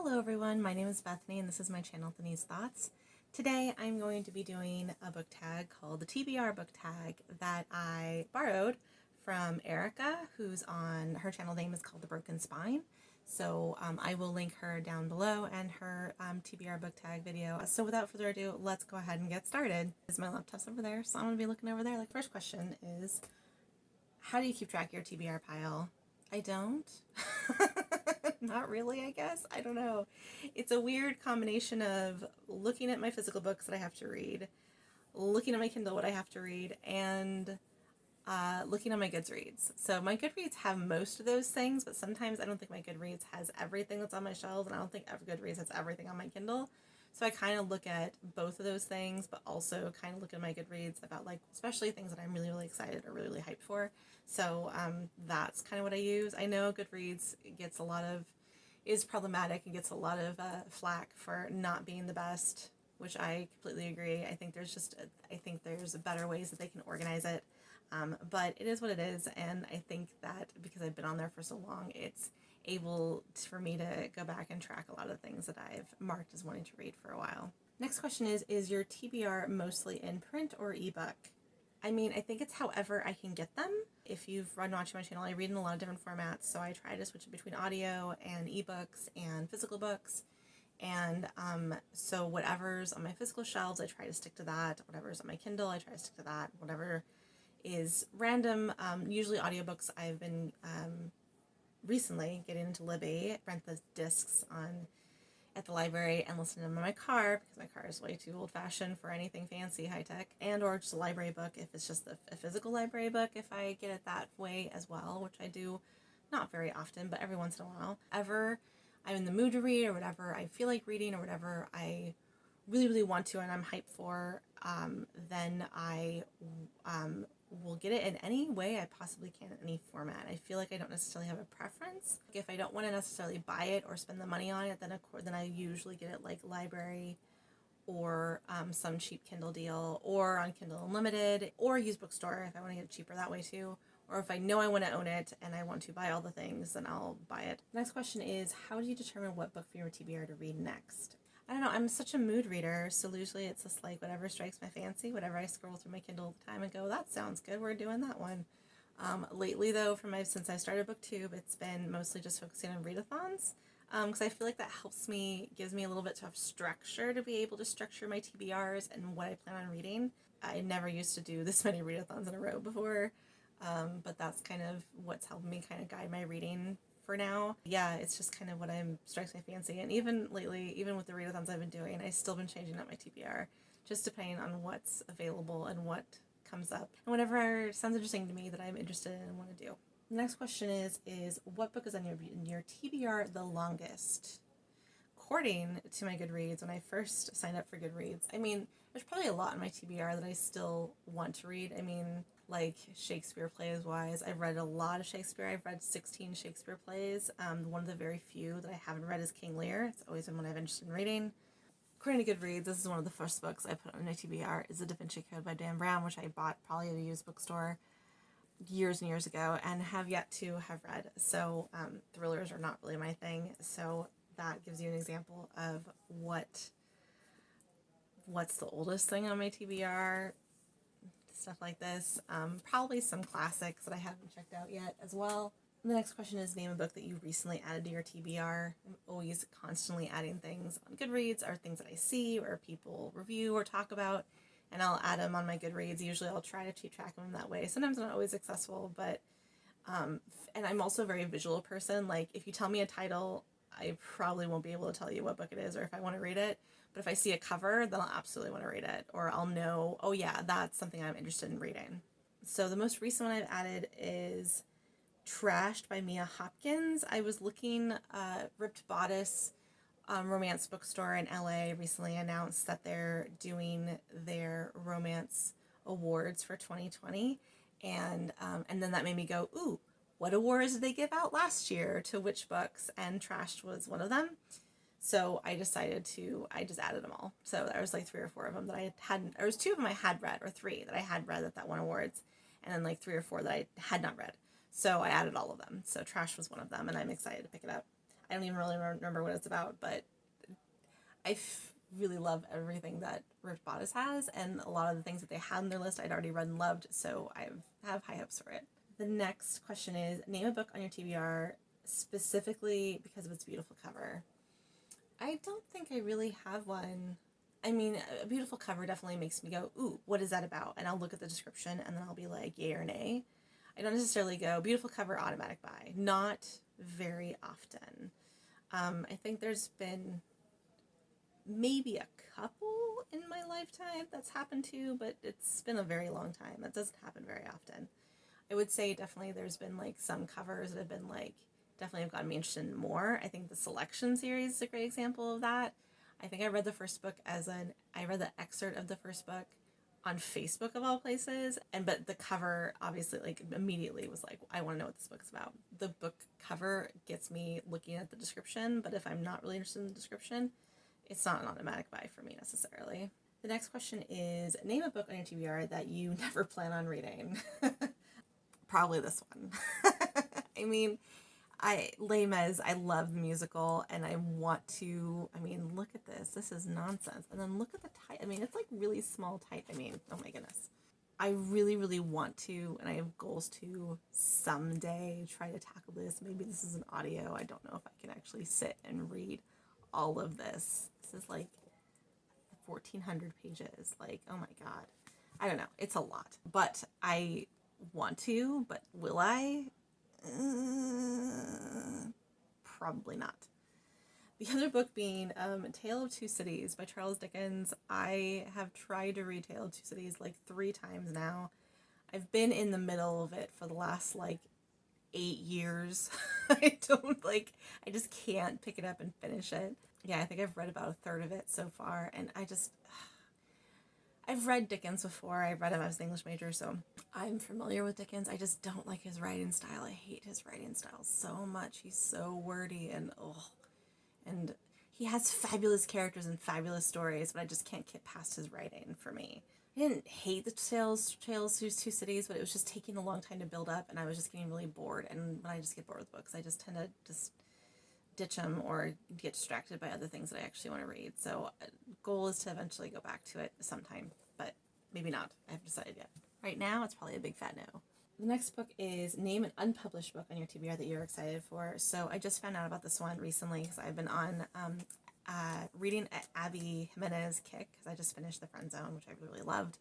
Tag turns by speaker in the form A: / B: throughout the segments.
A: Hello everyone, my name is Bethany and this is my channel, Thany's Thoughts. Today I'm going to be doing a book tag called the TBR Book tag that I borrowed from Erica, who's on, her channel name is called The Broken Spine. So I will link her down below and her TBR book tag video. So without further ado, let's go ahead and get started. My laptop's over there, so I'm going to be looking over there. First question is, how do you keep track of your TBR pile? I don't. Not really, I guess. I don't know. It's a weird combination of looking at my physical books that I have to read, looking at my Kindle what I have to read, and looking at my Goodreads. So my Goodreads have most of those things, but sometimes I don't think my Goodreads has everything that's on my shelves, and I don't think Goodreads has everything on my Kindle. So I kind of look at both of those things, but also kind of look at my Goodreads about, like, especially things that I'm really, really excited or really, really hyped for. So that's kind of what I use. I know Goodreads is problematic and gets a lot of flack for not being the best, which I completely agree. I think there's better ways that they can organize it. But it is what it is, and I think that because I've been on there for so long, it's able for me to go back and track a lot of things that I've marked as wanting to read for a while. Next question is your TBR mostly in print or ebook? I mean, I think it's however I can get them. If you've been watching my channel, I read in a lot of different formats, so I try to switch between audio and ebooks and physical books. And so whatever's on my physical shelves, I try to stick to that. Whatever's on my Kindle, I try to stick to that. Whatever is random, usually audiobooks, I've been recently getting into Libby, rent the discs at the library and listen to them in my car because my car is way too old-fashioned for anything fancy, high-tech, and or just a library book if it's just a physical library book, if I get it that way as well, which I do not very often, but every once in a while. Ever I'm in the mood to read, or whatever I feel like reading, or whatever I really, really want to and I'm hyped for, then I will get it in any way I possibly can, in any format. I feel like I don't necessarily have a preference. If I don't want to necessarily buy it or spend the money on it, then I usually get it like library or some cheap Kindle deal, or on Kindle Unlimited, or use bookstore if I want to get it cheaper that way too. Or if I know I want to own it and I want to buy all the things, then I'll buy it. Next question is, how do you determine what book for your TBR to read next? I don't know, I'm such a mood reader, so usually it's just like whatever strikes my fancy, whatever I scroll through my Kindle at the time and go, that sounds good, we're doing that one. Lately though, since I started BookTube, it's been mostly just focusing on readathons, because I feel like that gives me a little bit of structure to be able to structure my TBRs and what I plan on reading. I never used to do this many readathons in a row before, but that's kind of what's helped me kind of guide my reading for now. Yeah, it's just kind of what strikes my fancy. And even lately, even with the readathons I've been doing, I've still been changing up my TBR, just depending on what's available and what comes up. And whatever sounds interesting to me that I'm interested in and want to do. The next question is what book is on your TBR the longest? According to my Goodreads, when I first signed up for Goodreads, I mean, there's probably a lot in my TBR that I still want to read. I mean, like Shakespeare plays wise, I've read a lot of Shakespeare. I've read 16 Shakespeare plays. One of the very few that I haven't read is King Lear. It's always been one I've been interested in reading. According to Goodreads, this is one of the first books I put on my TBR, is The Da Vinci Code by Dan Brown, which I bought probably at a used bookstore years and years ago and have yet to have read. So thrillers are not really my thing. So that gives you an example of what's the oldest thing on my TBR, stuff like this. Probably some classics that I haven't checked out yet as well. The next question is, name a book that you recently added to your TBR. I'm always constantly adding things on Goodreads, or things that I see or people review or talk about, and I'll add them on my Goodreads. Usually I'll try to keep track of them that way. Sometimes I'm not always successful, but and I'm also a very visual person. Like, if you tell me a title, I probably won't be able to tell you what book it is or if I want to read it. But if I see a cover, then I'll absolutely want to read it. Or I'll know, oh yeah, that's something I'm interested in reading. So the most recent one I've added is Trashed by Mia Hopkins. I was looking, Ripped Bodice romance bookstore in LA recently announced that they're doing their romance awards for 2020. And then that made me go, ooh, what awards did they give out last year to which books? And Trashed was one of them. So I just added them all. So there was like 3 or 4 of them that I hadn't, there was 2 of them I had read, or 3 that I had read at that one awards, and then like 3 or 4 that I had not read. So I added all of them. So Trash was one of them, and I'm excited to pick it up. I don't even really remember what it's about, but I really love everything that Bodice has, and a lot of the things that they had on their list I'd already read and loved, so I have high hopes for it. The next question is, name a book on your TBR specifically because of its beautiful cover. I don't think I really have one. I mean, a beautiful cover definitely makes me go, ooh, what is that about? And I'll look at the description and then I'll be like, yay or nay. I don't necessarily go, beautiful cover, automatic buy. Not very often. I think there's been maybe a couple in my lifetime that's happened to, but it's been a very long time. That doesn't happen very often. I would say definitely there's been like some covers that have been like, definitely have gotten me interested in more. I think the Selection series is a great example of that. I think I read the first book I read the excerpt of the first book on Facebook of all places, but the cover obviously like immediately was like, I want to know what this book is about. The book cover gets me looking at the description, but if I'm not really interested in the description, it's not an automatic buy for me necessarily. The next question is, name a book on your TBR that you never plan on reading. Probably this one. I mean, Les Mis, I love the musical, and I want to, I mean, look at this. This is nonsense. And then look at the type. I mean, it's like really small type. I mean, oh my goodness. I really, really want to, and I have goals to someday try to tackle this. Maybe this is an audio. I don't know if I can actually sit and read all of this. This is like 1,400 pages. Like, oh my God. I don't know. It's a lot. But I want to, but will I? Probably not. The other book being Tale of Two Cities by Charles Dickens. I have tried to read Tale of Two Cities like 3 times now. I've been in the middle of it for the last like 8 years. I just can't pick it up and finish it. Yeah, I think I've read about a third of it so far, and I've read Dickens before. I read him as an English major, so I'm familiar with Dickens. I just don't like his writing style. I hate his writing style so much. He's so wordy and he has fabulous characters and fabulous stories, but I just can't get past his writing for me. I didn't hate the Tales of Two Cities, but it was just taking a long time to build up, and I was just getting really bored. And when I just get bored with books, I just tend to just ditch them or get distracted by other things that I actually want to read. So goal is to eventually go back to it sometime, but maybe not. I haven't decided yet. Right now, it's probably a big fat no. The next book is name an unpublished book on your TBR that you're excited for. So I just found out about this one recently because I've been on reading Abby Jimenez kick, because I just finished The Friend Zone, which I really loved.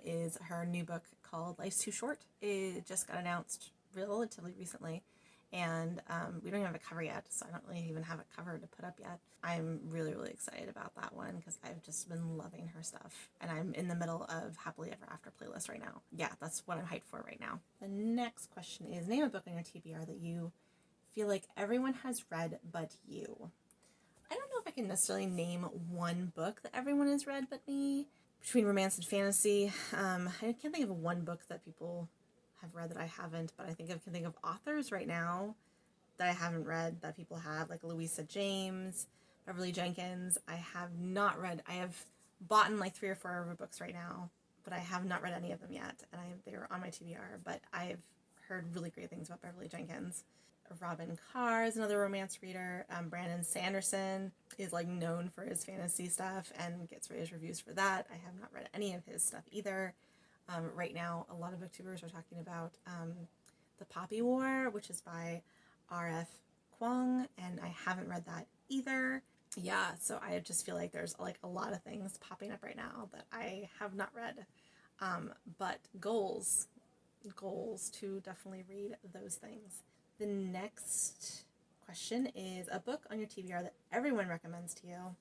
A: Is her new book called Life's Too Short. It just got announced relatively recently. And we don't even have a cover yet, so I don't really even have a cover to put up yet. I'm really, really excited about that one because I've just been loving her stuff. And I'm in the middle of Happily Ever After playlist right now. Yeah, that's what I'm hyped for right now. The next question is, name a book on your TBR that you feel like everyone has read but you. I don't know if I can necessarily name one book that everyone has read but me. Between romance and fantasy, I can't think of one book that people have read that I haven't, but I think I can think of authors right now that I haven't read that people have, like Louisa James, Beverly Jenkins. I have not read. I have bought in like 3 or 4 of her books right now, but I have not read any of them yet, and they're on my TBR, but I've heard really great things about Beverly Jenkins. Robin Carr is another romance reader. Brandon Sanderson is like known for his fantasy stuff and gets raised reviews for that. I have not read any of his stuff either. Right now, a lot of booktubers are talking about The Poppy War, which is by R.F. Kuang, and I haven't read that either. Yeah, so I just feel like there's like a lot of things popping up right now that I have not read. But goals to definitely read those things. The next question is a book on your TBR that everyone recommends to you.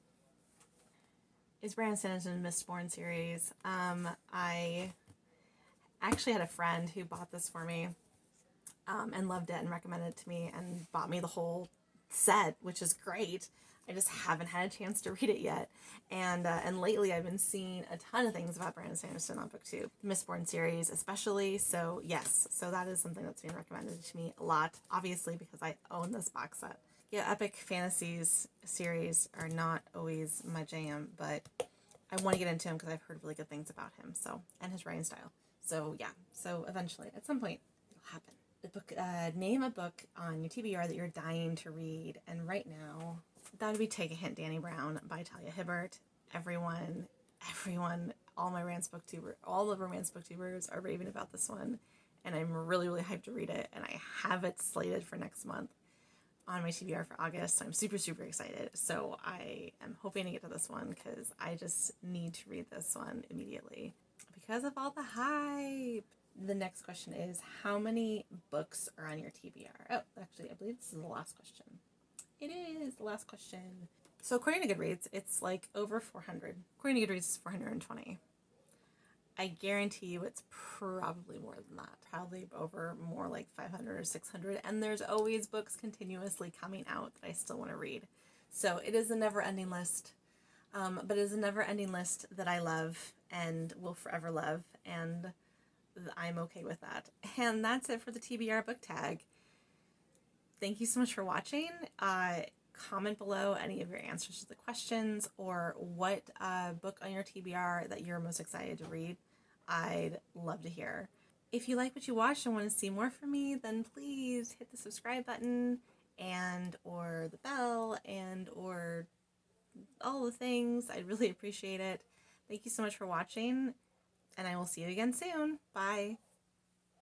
A: Is Brandon Sanderson's Mistborn series. I actually had a friend who bought this for me and loved it and recommended it to me and bought me the whole set, which is great. I just haven't had a chance to read it yet. And lately I've been seeing a ton of things about Brandon Sanderson on BookTube, the Mistborn series especially. So yes, so that is something that's being recommended to me a lot, obviously because I own this box set. Yeah, epic fantasies series are not always my jam, but I want to get into him because I've heard really good things about him, so, and his writing style. So yeah, so eventually, at some point, it'll happen. name a book on your TBR that you're dying to read. And right now, that would be Take a Hint, Danny Brown by Talia Hibbert. Everyone, all my all the romance booktubers are raving about this one. And I'm really, really hyped to read it. And I have it slated for next month on my TBR for August. So I'm super, super excited. So I am hoping to get to this one because I just need to read this one immediately because of all the hype. The next question is, how many books are on your TBR? Oh, actually, I believe this is the last question. It is the last question. So according to Goodreads, it's like over 400. According to Goodreads, it's 420. I guarantee you it's probably more than that. Probably over more like 500 or 600. And there's always books continuously coming out that I still want to read. So it is a never-ending list. But it is a never-ending list that I love and will forever love. And I'm okay with that. And that's it for the TBR book tag. Thank you so much for watching. Comment below any of your answers to the questions or what book on your TBR that you're most excited to read. I'd love to hear. If you like what you watched and want to see more from me, then please hit the subscribe button and or the bell and or all the things. I'd really appreciate it. Thank you so much for watching, and I will see you again soon. Bye.